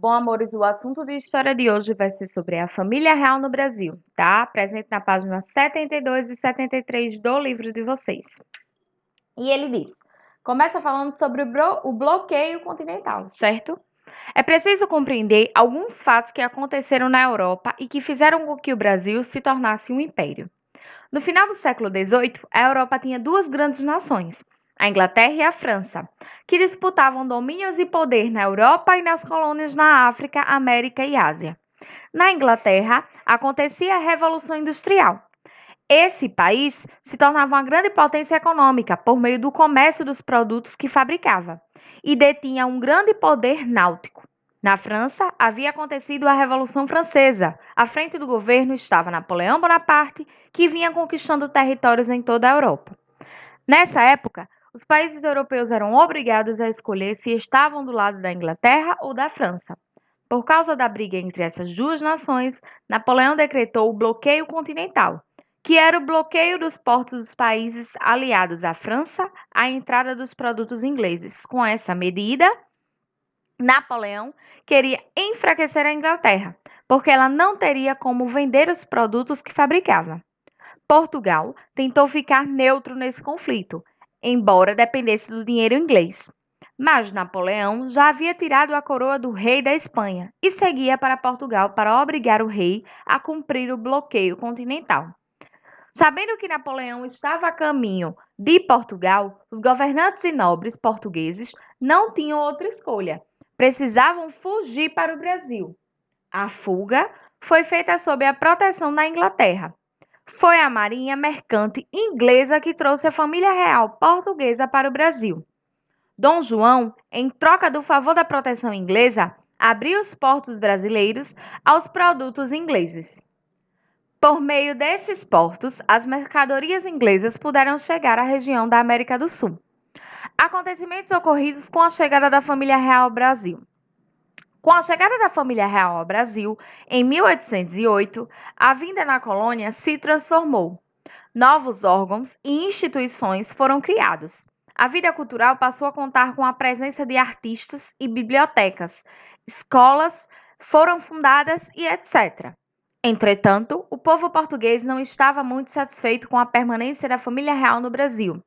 Bom, amores, o assunto de história de hoje vai ser sobre a família real no Brasil, tá? Presente na página 72 e 73 do livro de vocês. E ele diz: começa falando sobre o bloqueio continental, certo? É preciso compreender alguns fatos que aconteceram na Europa e que fizeram com que o Brasil se tornasse um império. No final do século XVIII, a Europa tinha duas grandes nações, a Inglaterra e a França, que disputavam domínios e poder na Europa e nas colônias na África, América e Ásia. Na Inglaterra, acontecia a Revolução Industrial. Esse país se tornava uma grande potência econômica por meio do comércio dos produtos que fabricava e detinha um grande poder náutico. Na França, havia acontecido a Revolução Francesa. À frente do governo estava Napoleão Bonaparte, que vinha conquistando territórios em toda a Europa. Nessa época, os países europeus eram obrigados a escolher se estavam do lado da Inglaterra ou da França. Por causa da briga entre essas duas nações, Napoleão decretou o bloqueio continental, que era o bloqueio dos portos dos países aliados à França à entrada dos produtos ingleses. Com essa medida, Napoleão queria enfraquecer a Inglaterra, porque ela não teria como vender os produtos que fabricava. Portugal tentou ficar neutro nesse conflito, embora dependesse do dinheiro inglês. Mas Napoleão já havia tirado a coroa do rei da Espanha e seguia para Portugal para obrigar o rei a cumprir o bloqueio continental. Sabendo que Napoleão estava a caminho de Portugal, os governantes e nobres portugueses não tinham outra escolha. Precisavam fugir para o Brasil. A fuga foi feita sob a proteção da Inglaterra. Foi a marinha mercante inglesa que trouxe a família real portuguesa para o Brasil. Dom João, em troca do favor da proteção inglesa, abriu os portos brasileiros aos produtos ingleses. Por meio desses portos, as mercadorias inglesas puderam chegar à região da América do Sul. Acontecimentos ocorridos com a chegada da família real ao Brasil. Com a chegada da família real ao Brasil, em 1808, a vida na colônia se transformou. Novos órgãos e instituições foram criados. A vida cultural passou a contar com a presença de artistas e bibliotecas, escolas foram fundadas e etc. Entretanto, o povo português não estava muito satisfeito com a permanência da família real no Brasil.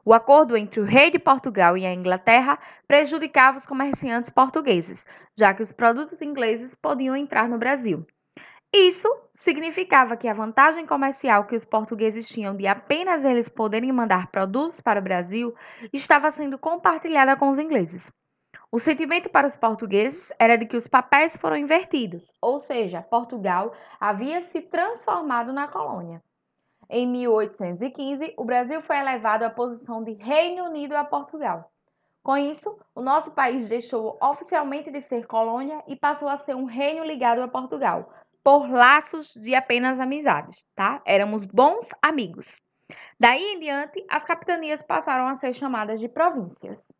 O acordo entre o rei de Portugal e a Inglaterra prejudicava os comerciantes portugueses, já que os produtos ingleses podiam entrar no Brasil. Isso significava que a vantagem comercial que os portugueses tinham de apenas eles poderem mandar produtos para o Brasil estava sendo compartilhada com os ingleses. O sentimento para os portugueses era de que os papéis foram invertidos, ou seja, Portugal havia se transformado na colônia. Em 1815, o Brasil foi elevado à posição de Reino Unido a Portugal. Com isso, o nosso país deixou oficialmente de ser colônia e passou a ser um reino ligado a Portugal, por laços de apenas amizades, tá? Éramos bons amigos. Daí em diante, as capitanias passaram a ser chamadas de províncias.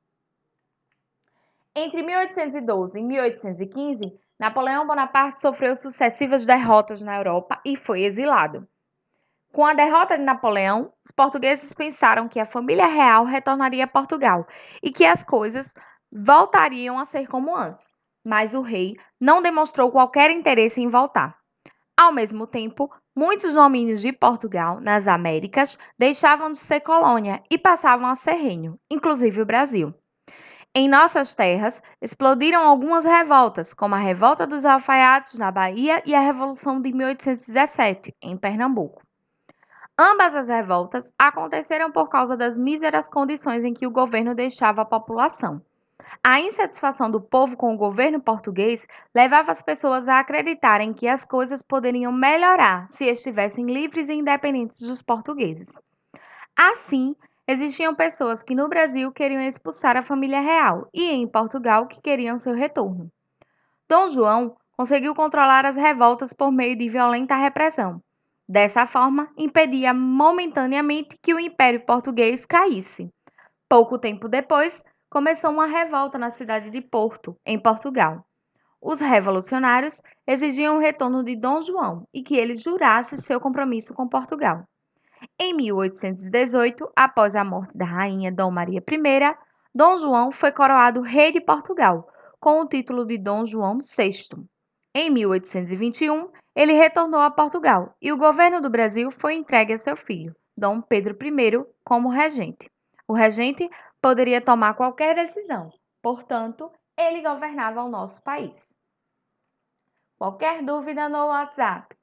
Entre 1812 e 1815, Napoleão Bonaparte sofreu sucessivas derrotas na Europa e foi exilado. Com a derrota de Napoleão, os portugueses pensaram que a família real retornaria a Portugal e que as coisas voltariam a ser como antes. Mas o rei não demonstrou qualquer interesse em voltar. Ao mesmo tempo, muitos domínios de Portugal nas Américas deixavam de ser colônia e passavam a ser reino, inclusive o Brasil. Em nossas terras, explodiram algumas revoltas, como a Revolta dos Alfaiates na Bahia e a Revolução de 1817, em Pernambuco. Ambas as revoltas aconteceram por causa das míseras condições em que o governo deixava a população. A insatisfação do povo com o governo português levava as pessoas a acreditarem que as coisas poderiam melhorar se estivessem livres e independentes dos portugueses. Assim, existiam pessoas que no Brasil queriam expulsar a família real e em Portugal que queriam seu retorno. Dom João conseguiu controlar as revoltas por meio de violenta repressão. Dessa forma, impedia momentaneamente que o Império Português caísse. Pouco tempo depois, começou uma revolta na cidade de Porto, em Portugal. Os revolucionários exigiam o retorno de Dom João e que ele jurasse seu compromisso com Portugal. Em 1818, após a morte da rainha Dom Maria I, Dom João foi coroado rei de Portugal, com o título de Dom João VI. Em 1821, ele retornou a Portugal e o governo do Brasil foi entregue a seu filho, Dom Pedro I, como regente. O regente poderia tomar qualquer decisão, portanto, ele governava o nosso país. Qualquer dúvida no WhatsApp